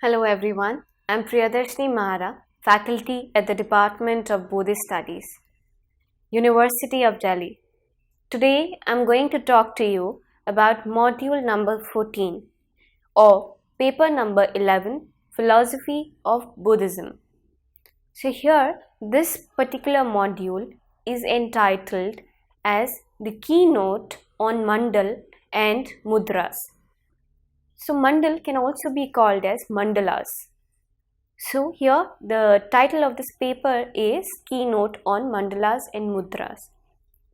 Hello everyone, I'm Priyadarshini Mahara, faculty at the Department of Buddhist Studies, University of Delhi. Today I'm going to talk to you about module number 14 or paper number 11, Philosophy of Buddhism. So here this particular module is entitled as the keynote on Mandal and Mudras. So Mandal can also be called as Mandalas. So here the title of this paper is Keynote on Mandalas and Mudras.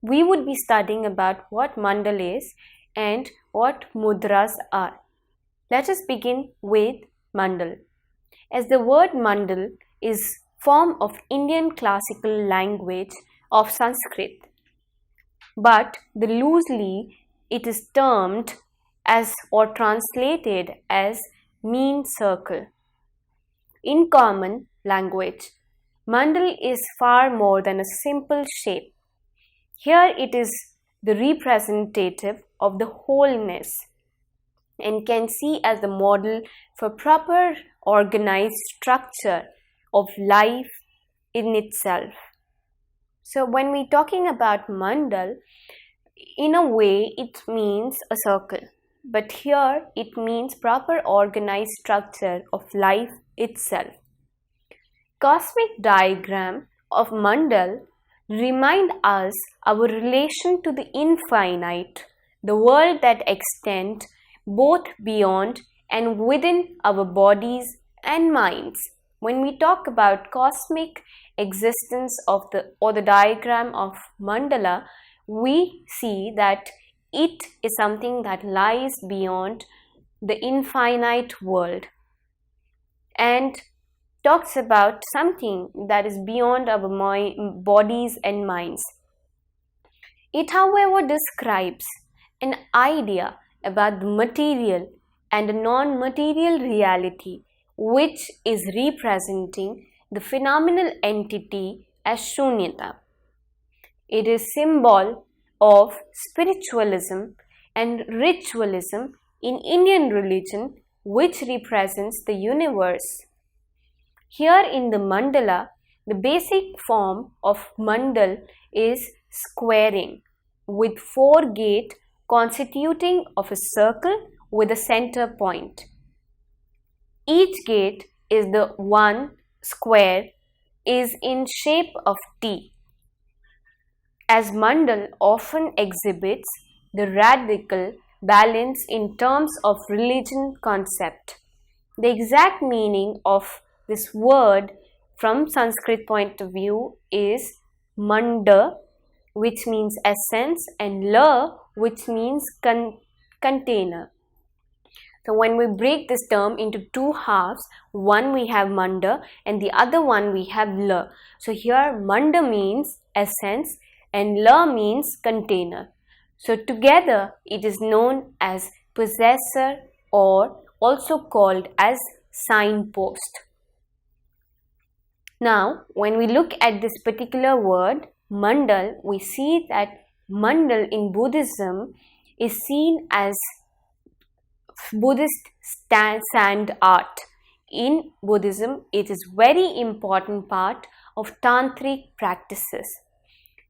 We would be studying about what Mandal is and what Mudras are. Let us begin with Mandal. As the word Mandal is form of Indian classical language of Sanskrit, but the loosely it is termed as or translated as mean circle. In common language, mandal is far more than a simple shape. Here it is the representative of the wholeness and can see as the model for proper organized structure of life in itself. So when we talking about mandal, in a way it means a circle. But here it means proper organized structure of life itself. Cosmic diagram of Mandal remind us our relation to the infinite, the world that extends both beyond and within our bodies and minds. When we talk about cosmic existence of the diagram of Mandala, we see that it is something that lies beyond the infinite world and talks about something that is beyond our bodies and minds. It, however, describes an idea about the material and the non-material reality which is representing the phenomenal entity as shunyata. It is symbol of spiritualism and ritualism in Indian religion, which represents the universe. Here in the mandala, the basic form of mandal is squaring with 4 gates constituting of a circle with a center point. Each gate is the one square is in shape of T. As mandal often exhibits the radical balance in terms of religion concept. The exact meaning of this word from Sanskrit point of view is manda, which means essence, and la, which means container. So when we break this term into 2 halves, one we have manda and the other one we have la. So here manda means essence and la means container. So together it is known as possessor or also called as signpost. Now when we look at this particular word mandal, we see that mandal in Buddhism is seen as Buddhist sand art. In Buddhism, it is very important part of tantric practices.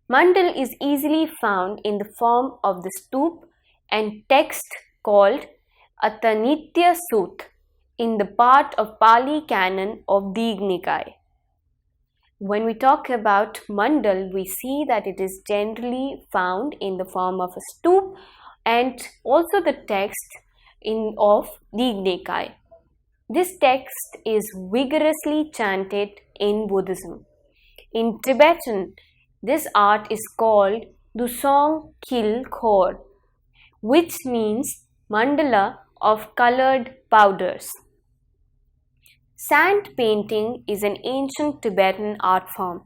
Mandal is easily found in the form of the stup and text called Atanitya Sut in the part of Pali canon of Dignikai. When we talk about mandal, we see that it is generally found in the form of a stup and also the text of Dignikai. This text is vigorously chanted in Buddhism. In Tibetan, this art is called Dusong Kil Khor, which means mandala of colored powders. Sand painting is an ancient Tibetan art form.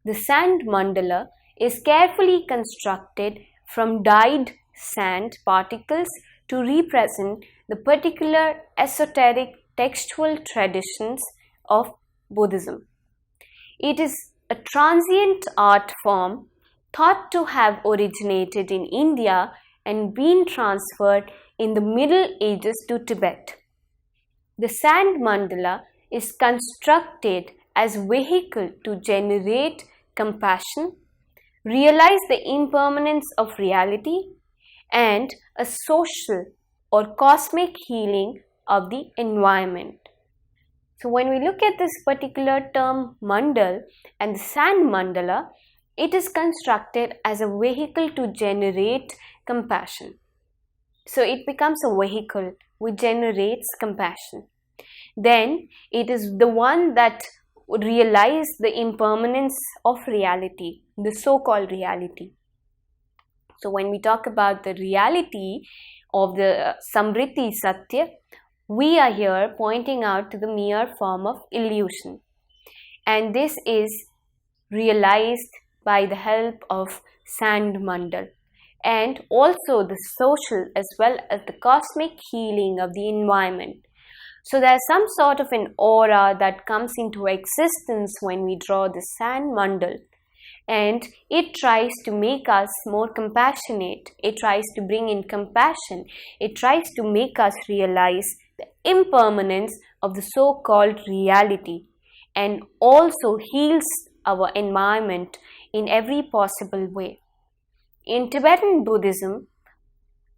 The sand mandala is carefully constructed from dyed sand particles to represent the particular esoteric textual traditions of Buddhism. It is a transient art form thought to have originated in India and been transferred in the Middle Ages to Tibet. The sand mandala is constructed as vehicle to generate compassion, realize the impermanence of reality, and a social or cosmic healing of the environment. So when we look at this particular term mandal and the sand mandala, it is constructed as a vehicle to generate compassion. So it becomes a vehicle which generates compassion. Then it is the one that realizes the impermanence of reality, the so-called reality. So when we talk about the reality of the Samriti Satya, we are here pointing out to the mere form of illusion. And this is realized by the help of sand mandal, and also the social as well as the cosmic healing of the environment. So there's some sort of an aura that comes into existence when we draw the sand mandal, and it tries to make us more compassionate. It tries to bring in compassion. It tries to make us realize the impermanence of the so-called reality, and also heals our environment in every possible way. In Tibetan Buddhism,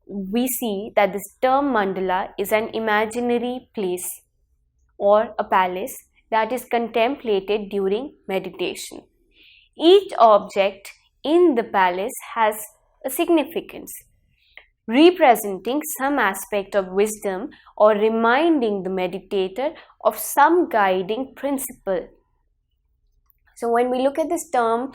we see that this term mandala is an imaginary place or a palace that is contemplated during meditation. Each object in the palace has a significance, representing some aspect of wisdom or reminding the meditator of some guiding principle. So when we look at this term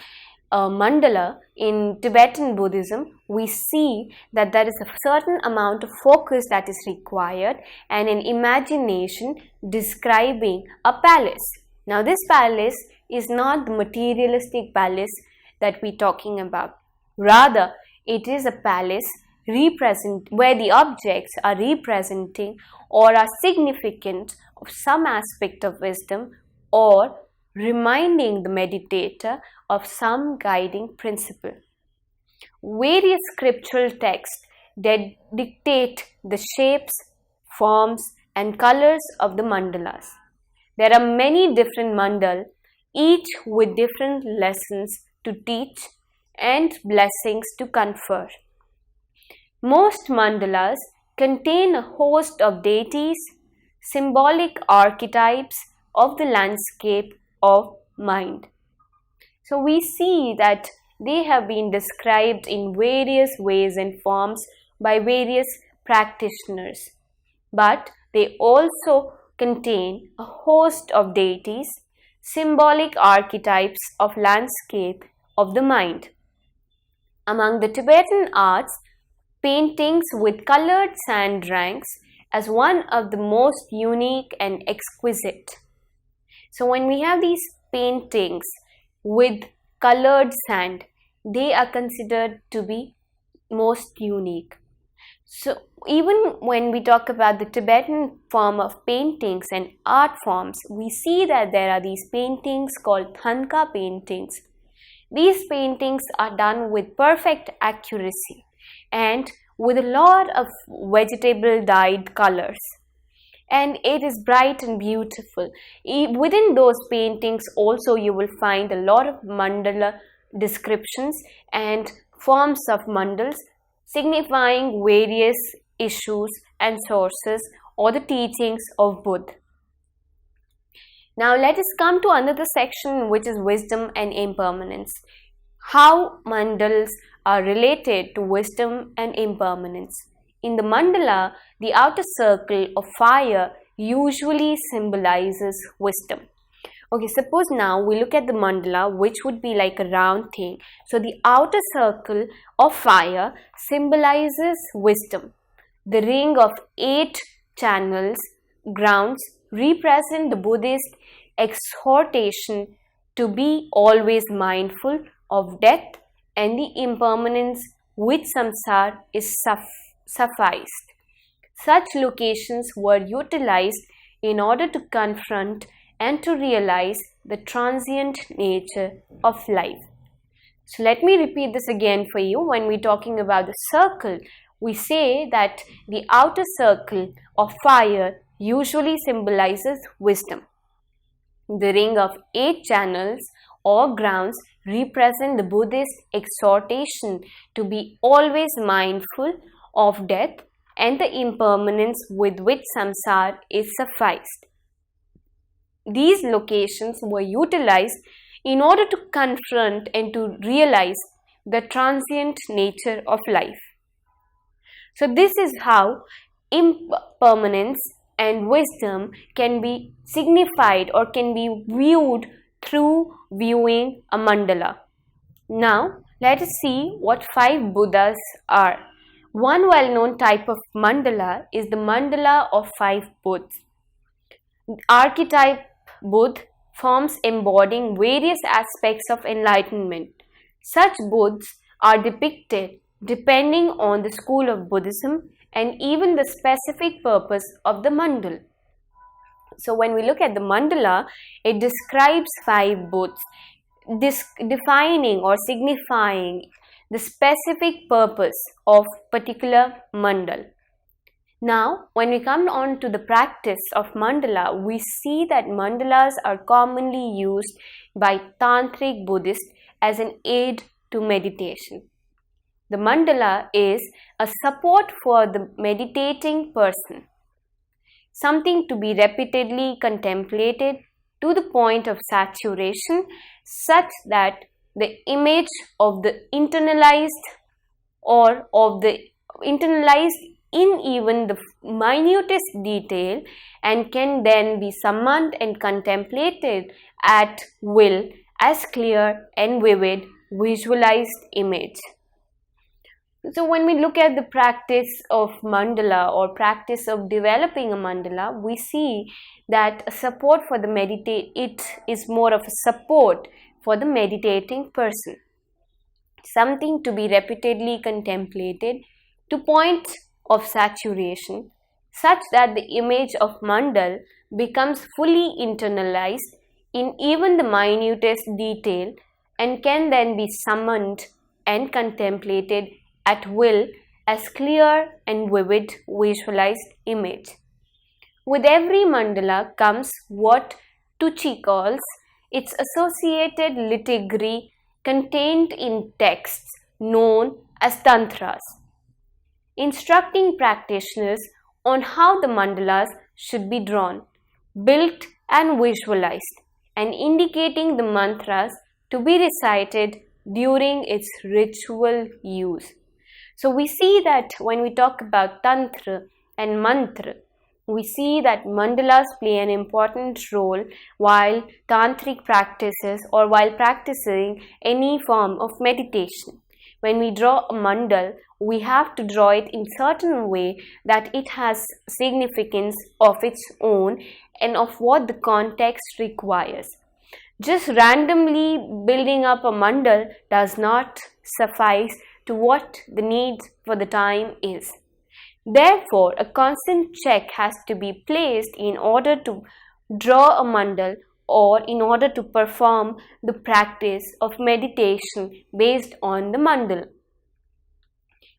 mandala in Tibetan Buddhism, we see that there is a certain amount of focus that is required and an imagination describing a palace. Now this palace is not the materialistic palace that we're talking about. Rather, it is a palace where the objects are representing or are significant of some aspect of wisdom or reminding the meditator of some guiding principle. Various scriptural texts dictate the shapes, forms, and colors of the mandalas. There are many different mandal, each with different lessons to teach and blessings to confer. Most mandalas contain a host of deities, symbolic archetypes of the landscape of mind. So we see that they have been described in various ways and forms by various practitioners, but they also contain a host of deities, symbolic archetypes of landscape of the mind. Among the Tibetan arts, paintings with colored sand ranks as one of the most unique and exquisite. So when we have these paintings with colored sand, they are considered to be most unique. So even when we talk about the Tibetan form of paintings and art forms, we see that there are these paintings called Thanka paintings. These paintings are done with perfect accuracy and with a lot of vegetable dyed colors. And it is bright and beautiful. Within those paintings also you will find a lot of mandala descriptions and forms of mandals signifying various issues and sources or the teachings of Buddha. Now let us come to another section, which is wisdom and impermanence. How mandals are related to wisdom and impermanence. In the mandala, the outer circle of fire usually symbolizes wisdom. Okay, suppose now we look at the mandala, which would be like a round thing. So the outer circle of fire symbolizes wisdom. The ring of 8 channels, grounds, represent the Buddhist exhortation to be always mindful of death and the impermanence which samsara is sufficed. Such locations were utilized in order to confront and to realize the transient nature of life. So let me repeat this again for you. When we're talking about the circle, we say that the outer circle of fire usually symbolizes wisdom. The ring of 8 channels or grounds represent the Buddhist exhortation to be always mindful of death and the impermanence with which samsara is sufficed. These locations were utilized in order to confront and to realize the transient nature of life. So this is how impermanence and wisdom can be signified or can be viewed through viewing a mandala. Now, let us see what 5 Buddhas are. One well-known type of mandala is the mandala of 5 Buddhas. Archetype Buddha forms embodying various aspects of enlightenment. Such Buddhas are depicted depending on the school of Buddhism and even the specific purpose of the mandala. So when we look at the mandala, it describes 5 Buddhas, defining or signifying the specific purpose of particular mandala. Now, when we come on to the practice of mandala, we see that mandalas are commonly used by Tantric Buddhists as an aid to meditation. The mandala is a support for the meditating person, something to be repeatedly contemplated to the point of saturation, such that the image of the internalized in even the minutest detail and can then be summoned and contemplated at will as clear and vivid visualized image. So when we look at the practice of mandala or practice of developing a mandala, we see that a support for it is more of a support for the meditating person, something to be repeatedly contemplated to point of saturation, such that the image of mandal becomes fully internalized in even the minutest detail and can then be summoned and contemplated at will as clear and vivid visualized image. With every mandala comes what Tucci calls its associated liturgy contained in texts known as tantras, instructing practitioners on how the mandalas should be drawn, built and visualized, and indicating the mantras to be recited during its ritual use. So we see that when we talk about tantra and mantra, we see that mandalas play an important role while tantric practices or while practicing any form of meditation. When we draw a mandal, we have to draw it in certain way that it has significance of its own and of what the context requires. Just randomly building up a mandal does not suffice to what the need for the time is. Therefore, a constant check has to be placed in order to draw a mandal or in order to perform the practice of meditation based on the mandal.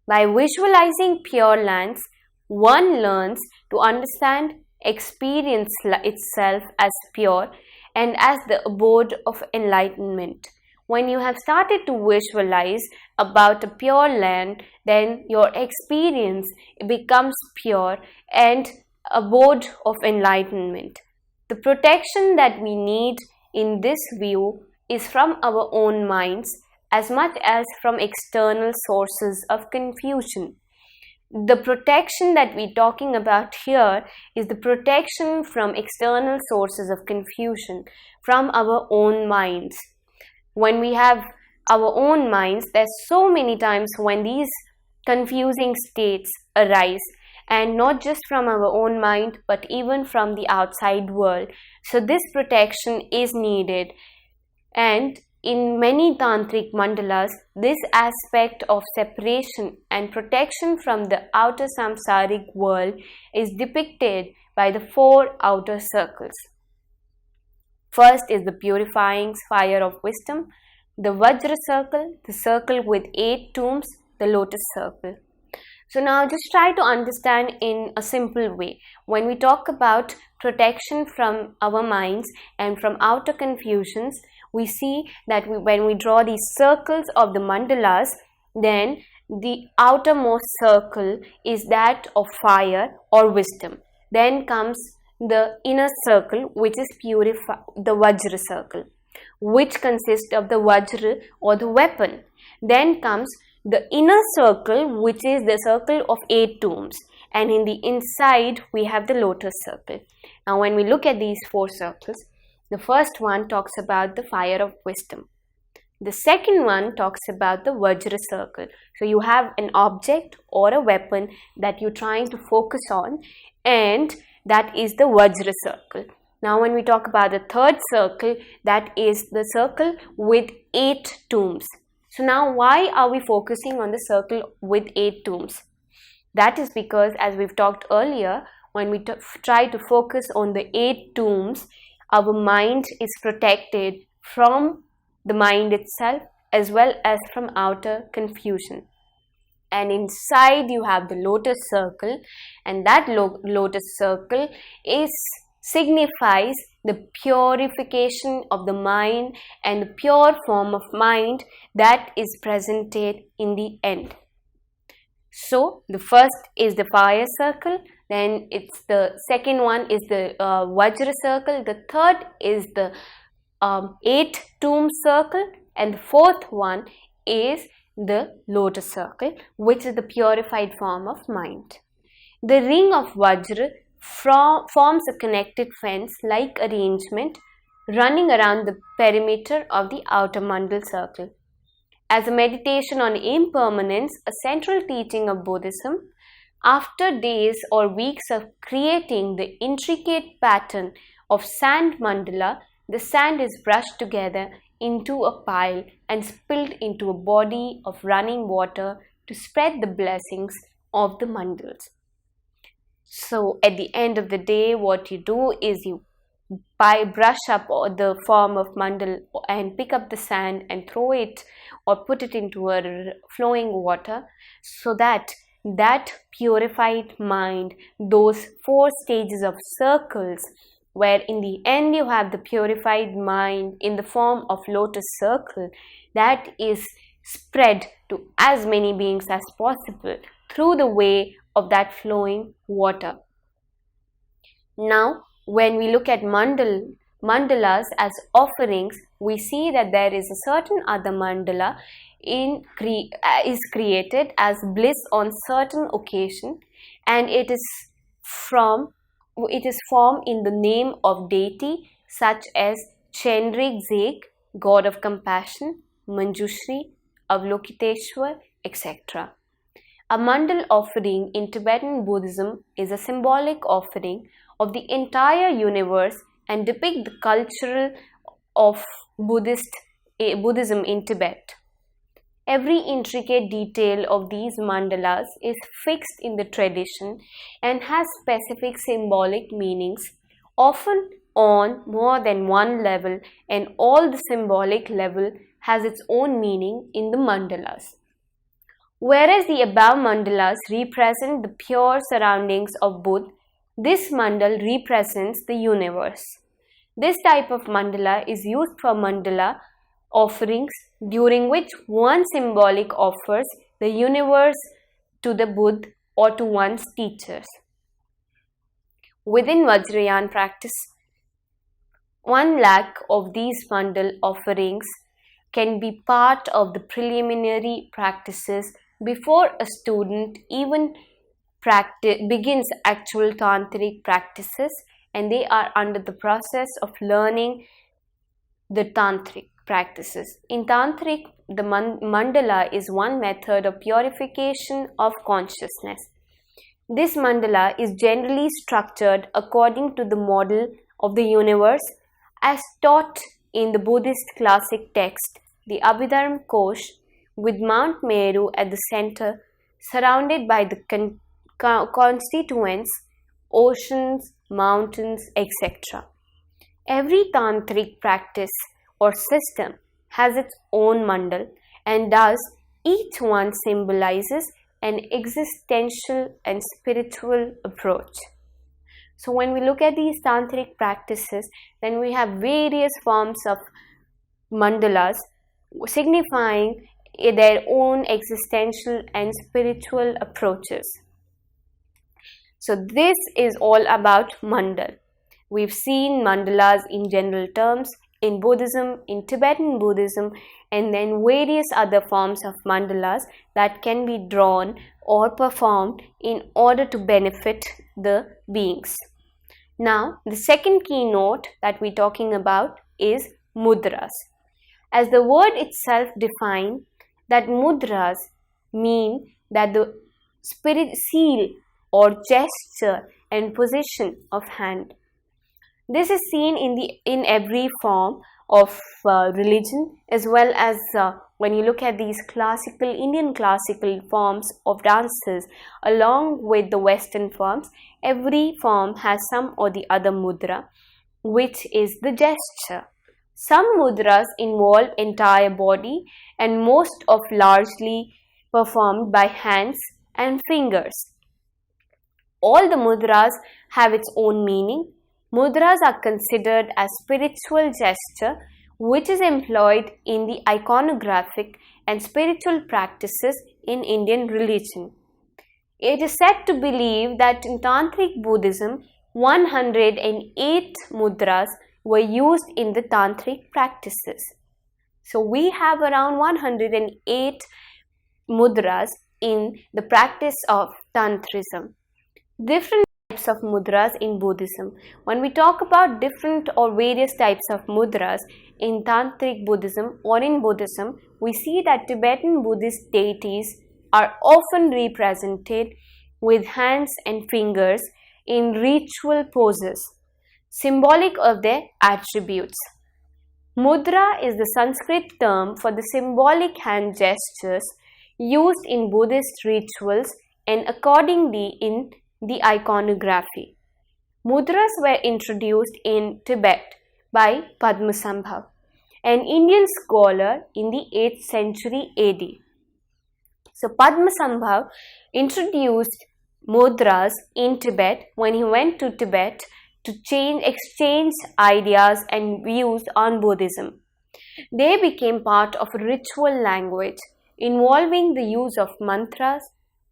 By visualizing pure lands, one learns to understand experience itself as pure and as the abode of enlightenment. When you have started to visualize about a pure land, then your experience becomes pure and abode of enlightenment. The protection that we need in this view is from our own minds as much as from external sources of confusion. The protection that we're talking about here is the protection from external sources of confusion, from our own minds. When we have our own minds, there's so many times when these confusing states arise, and not just from our own mind but even from the outside world. So this protection is needed, and in many tantric mandalas, this aspect of separation and protection from the outer samsaric world is depicted by the 4 outer circles. First is the purifying fire of wisdom, the Vajra circle, the circle with 8 tombs, the lotus circle. So now just try to understand in a simple way. When we talk about protection from our minds and from outer confusions, we see that when we draw these circles of the mandalas, then the outermost circle is that of fire or wisdom. Then comes the inner circle, which is the Vajra circle, which consists of the Vajra or the weapon. Then comes the inner circle, which is the circle of 8 tombs, and in the inside we have the lotus circle. Now when we look at these 4 circles, the first one talks about the fire of wisdom. The second one talks about the Vajra circle. So you have an object or a weapon that you're trying to focus on, and that is the Vajra circle. Now when we talk about the third circle, that is the circle with 8 tombs. So now why are we focusing on the circle with 8 tombs? That is because, as we've talked earlier, when we try to focus on the 8 tombs, our mind is protected from the mind itself as well as from outer confusion. And inside you have the lotus circle, and that lotus circle signifies the purification of the mind and the pure form of mind that is presented in the end. So the first is the fire circle, then it's the second one is the Vajra circle, the third is the 8 tomb circle, and the fourth one is the lotus circle, which is the purified form of mind. The ring of Vajra forms a connected fence-like arrangement running around the perimeter of the outer mandal circle. As a meditation on impermanence, a central teaching of Buddhism, after days or weeks of creating the intricate pattern of sand mandala, the sand is brushed together into a pile and spilled into a body of running water to spread the blessings of the mandals. So at the end of the day, what you do is you brush up the form of mandal and pick up the sand and throw it or put it into a flowing water, so that purified mind, those 4 stages of circles, where in the end you have the purified mind in the form of lotus circle, that is spread to as many beings as possible through the way of that flowing water. Now when we look at mandalas as offerings, we see that there is a certain other mandala is created as bliss on certain occasion, and it is formed in the name of deity such as Chenrig Zeg, God of Compassion, Manjushri, Avalokiteshwar, etc. A mandal offering in Tibetan Buddhism is a symbolic offering of the entire universe and depict the culture of Buddhism in Tibet. Every intricate detail of these mandalas is fixed in the tradition and has specific symbolic meanings, often on more than one level, and all the symbolic level has its own meaning in the mandalas. Whereas the above mandalas represent the pure surroundings of Buddha, this mandal represents the universe. This type of mandala is used for mandala offerings, during which one symbolic offers the universe to the Buddha or to one's teachers. Within Vajrayana practice, 1 lakh of these mandal offerings can be part of the preliminary practices before a student even begins actual tantric practices, and they are under the process of learning the tantric practices. In tantric, the mandala is one method of purification of consciousness. This mandala is generally structured according to the model of the universe as taught in the Buddhist classic text, the Abhidharma Kosh, with Mount Meru at the center, surrounded by the constituents, oceans, mountains, etc. Every tantric practice or system has its own mandal, and thus each one symbolizes an existential and spiritual approach. So when we look at these tantric practices, then we have various forms of mandalas signifying their own existential and spiritual approaches. So this is all about mandal. We've seen mandalas in general terms in Buddhism, in Tibetan Buddhism, and then various other forms of mandalas that can be drawn or performed in order to benefit the beings. Now, the second keynote that we're talking about is mudras. As the word itself defines, that mudras mean that the spirit seal or gesture and position of hand. This is seen in every form of religion, as well as when you look at these Indian classical forms of dances along with the Western forms. Every form has some or the other mudra, which is the gesture. Some mudras involve entire body and most of largely performed by hands and fingers. All the mudras have its own meaning. Mudras are considered as spiritual gesture which is employed in the iconographic and spiritual practices in Indian religion. It is said to believe that in Tantric Buddhism, 108 mudras were used in the Tantric practices. So we have around 108 mudras in the practice of Tantrism. Different types of mudras in Buddhism. When we talk about different or various types of mudras in Tantric Buddhism or in Buddhism, we see that Tibetan Buddhist deities are often represented with hands and fingers in ritual poses, symbolic of their attributes. Mudra is the Sanskrit term for the symbolic hand gestures used in Buddhist rituals and accordingly in the iconography. Mudras were introduced in Tibet by Padmasambhav, an Indian scholar in the 8th century AD. So Padmasambhav introduced mudras in Tibet when he went to Tibet to exchange ideas and views on Buddhism. They became part of a ritual language involving the use of mantras,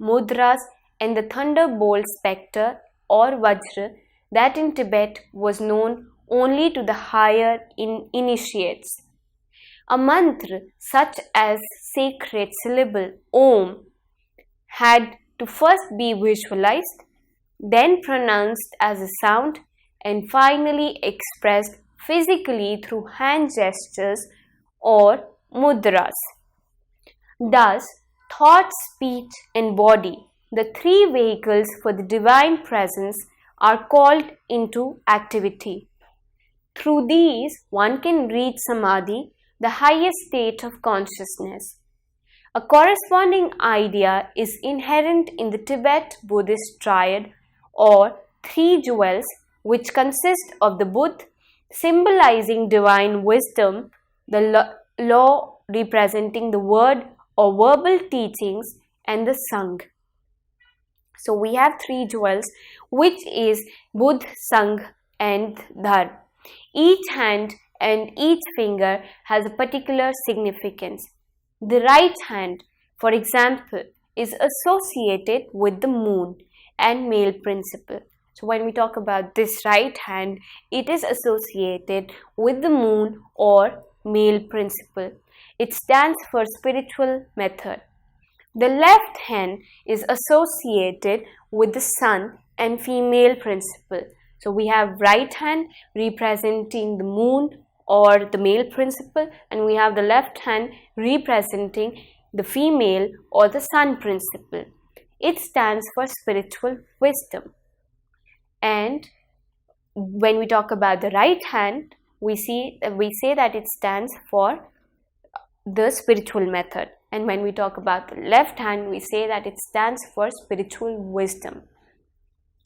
mudras, and the thunderbolt spectre or vajra that in Tibet was known only to the higher initiates. A mantra such as sacred syllable Om had to first be visualized, then pronounced as a sound, and finally expressed physically through hand gestures or mudras. Thus, thought, speech, and body, the three vehicles for the divine presence, are called into activity. Through these, one can reach Samadhi, the highest state of consciousness. A corresponding idea is inherent in the Tibet Buddhist triad or three jewels, which consist of the Buddha, symbolizing divine wisdom, the law representing the word or verbal teachings, and the Sangha. So we have three jewels, which is Buddha, Sangha, and Dharma. Each hand and each finger has a particular significance. The right hand, for example, is associated with the moon and male principle. So when we talk about this right hand, it is associated with the moon or male principle. It stands for spiritual method. The left hand is associated with the sun and female principle. So we have right hand representing the moon or the male principle, and we have the left hand representing the female or the sun principle. It stands for spiritual wisdom. And when we talk about the right hand, we say that it stands for the spiritual method. And when we talk about the left hand, we say that it stands for spiritual wisdom.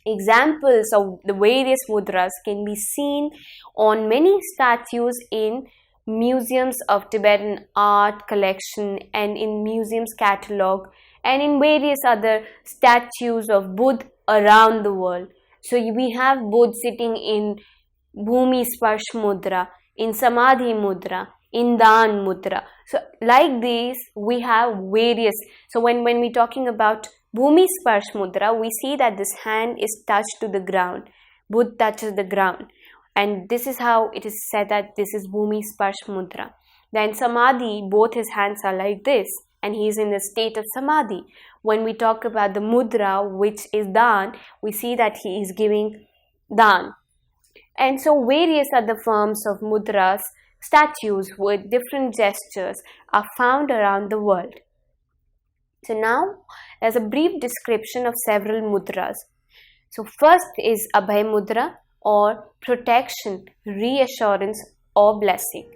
Examples of the various mudras can be seen on many statues in museums of Tibetan art collection and in museums catalog and in various other statues of Buddha around the world. So we have Buddha sitting in Bhumi Sparsh Mudra, in Samadhi Mudra, in Dan Mudra. So like these, we have various. So when we're talking about Bhumi Sparsh Mudra, we see that this hand is touched to the ground. Buddha touches the ground. And this is how it is said that this is Bhumi Sparsh Mudra. Then Samadhi, both his hands are like this, and he is in the state of Samadhi. When we talk about the Mudra, which is Dan, we see that he is giving Dan. And so various other forms of mudras, statues with different gestures, are found around the world. So now there's a brief description of several mudras. So first is Abhay Mudra, or protection, reassurance, or blessing.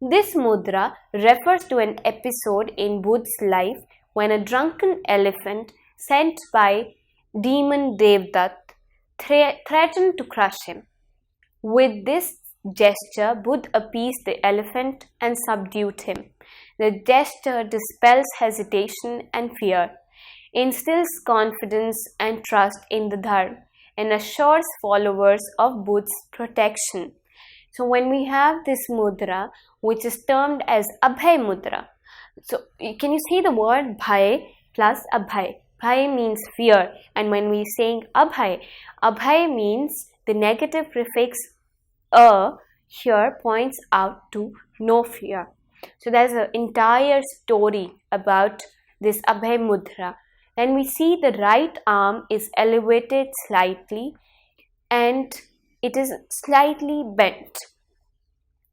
This mudra refers to an episode in Buddha's life when a drunken elephant sent by demon Devdutt threatened to crush him. With this gesture, Buddha appeased the elephant and subdued him. The gesture dispels hesitation and fear, instills confidence and trust in the Dharma, and assures followers of Buddha's protection. So when we have this mudra, which is termed as Abhay Mudra, so can you see the word Bhay plus Abhay? Bhay means fear, and when we saying Abhay, Abhay means the negative prefix here points out to no fear. So there's an entire story about this Abhay Mudra. Then we see the right arm is elevated slightly and it is slightly bent.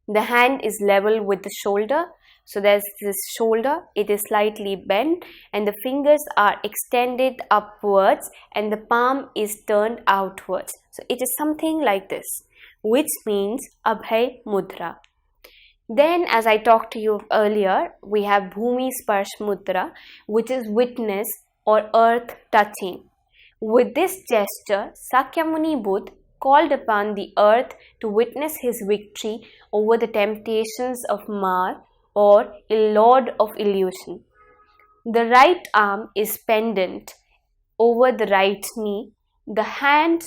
The hand is level with the shoulder. So there's this shoulder, it is slightly bent, and the fingers are extended upwards and the palm is turned outwards. So it is something like this, which means Abhay Mudra. Then, as I talked to you earlier, we have Bhumi Sparsh Mudra, which is witness or earth touching. With this gesture, Sakyamuni Buddha called upon the earth to witness his victory over the temptations of Mar, or a lord of illusion. The right arm is pendant over the right knee. The hand,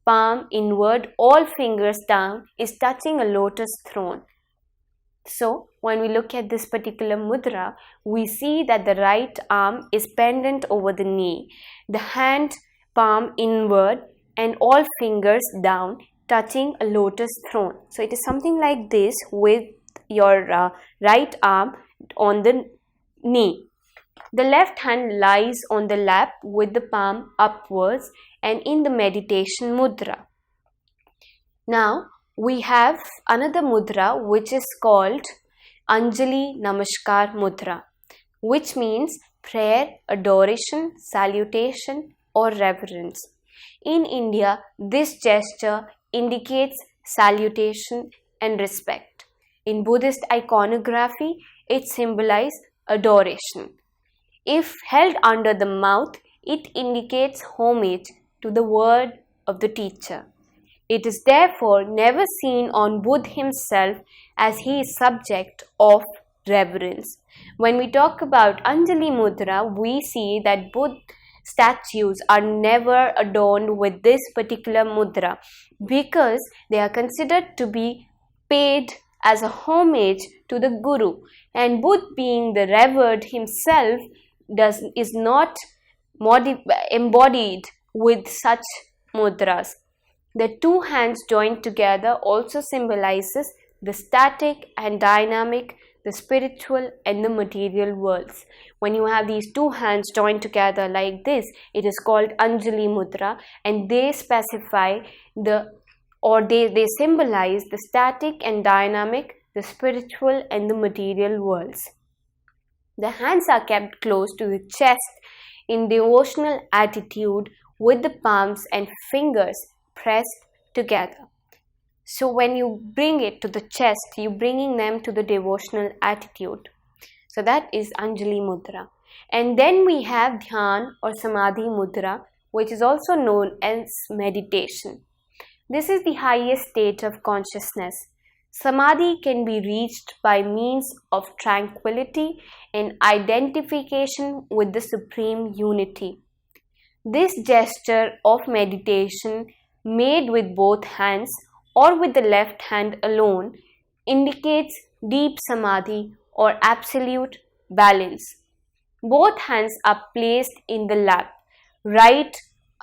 palm inward, all fingers down, is touching a lotus throne. So when we look at this particular mudra, we see that the right arm is pendant over the knee, the hand, palm inward, and all fingers down, touching a lotus throne. So it is something like this with your right arm on the knee. The left hand lies on the lap with the palm upwards and in the meditation mudra. Now we have another mudra which is called Anjali Namaskar Mudra, which means prayer, adoration, salutation, or reverence. In India, this gesture indicates salutation and respect. In Buddhist iconography, it symbolizes adoration. If held under the mouth, it indicates homage to the word of the teacher. It is therefore never seen on Buddha himself, as he is subject of reverence. When we talk about Anjali Mudra, we see that Buddha statues are never adorned with this particular mudra because they are considered to be paid as a homage to the Guru, and Buddha, being the revered himself, is not embodied with such mudras. The two hands joined together also symbolizes the static and dynamic, the spiritual and the material worlds. When you have these two hands joined together like this, it is called Anjali Mudra, and they specify they symbolize the static and dynamic, the spiritual and the material worlds. The hands are kept close to the chest in devotional attitude with the palms and fingers pressed together. So when you bring it to the chest, you're bringing them to the devotional attitude. So that is Anjali Mudra. And then we have Dhyan or Samadhi Mudra, which is also known as meditation. This is the highest state of consciousness. Samadhi can be reached by means of tranquility and identification with the Supreme Unity. This gesture of meditation, made with both hands or with the left hand alone, indicates deep Samadhi or absolute balance. Both hands are placed in the lap, right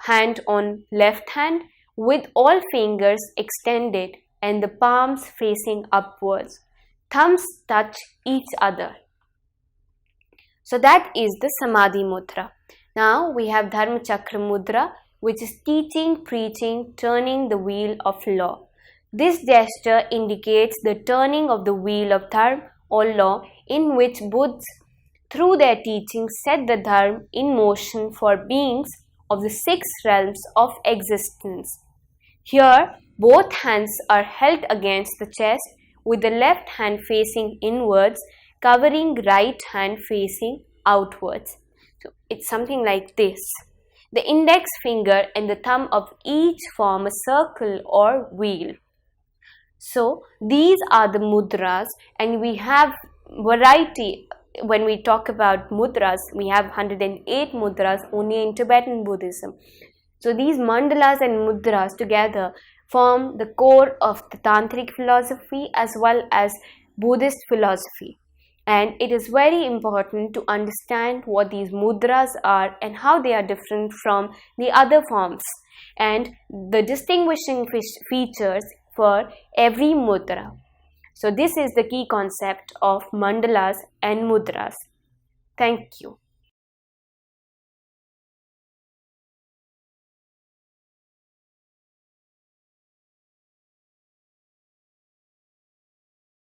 hand on left hand, with all fingers extended and the palms facing upwards. Thumbs touch each other. So that is the Samadhi Mudra. Now we have Dharma Chakra Mudra, which is teaching, preaching, turning the wheel of law. This gesture indicates the turning of the wheel of Dharma or law, in which Buddhas, through their teaching, set the Dharma in motion for beings of the 6 realms of existence. Here, both hands are held against the chest, with the left hand facing inwards, covering right hand facing outwards. So it's something like this. The index finger and the thumb of each form a circle or wheel. So these are the mudras, and we have variety. When we talk about mudras, we have 108 mudras only in Tibetan Buddhism. So these mandalas and mudras together form the core of the tantric philosophy as well as Buddhist philosophy. And it is very important to understand what these mudras are and how they are different from the other forms, and the distinguishing features for every mudra. So this is the key concept of mandalas and mudras. Thank you.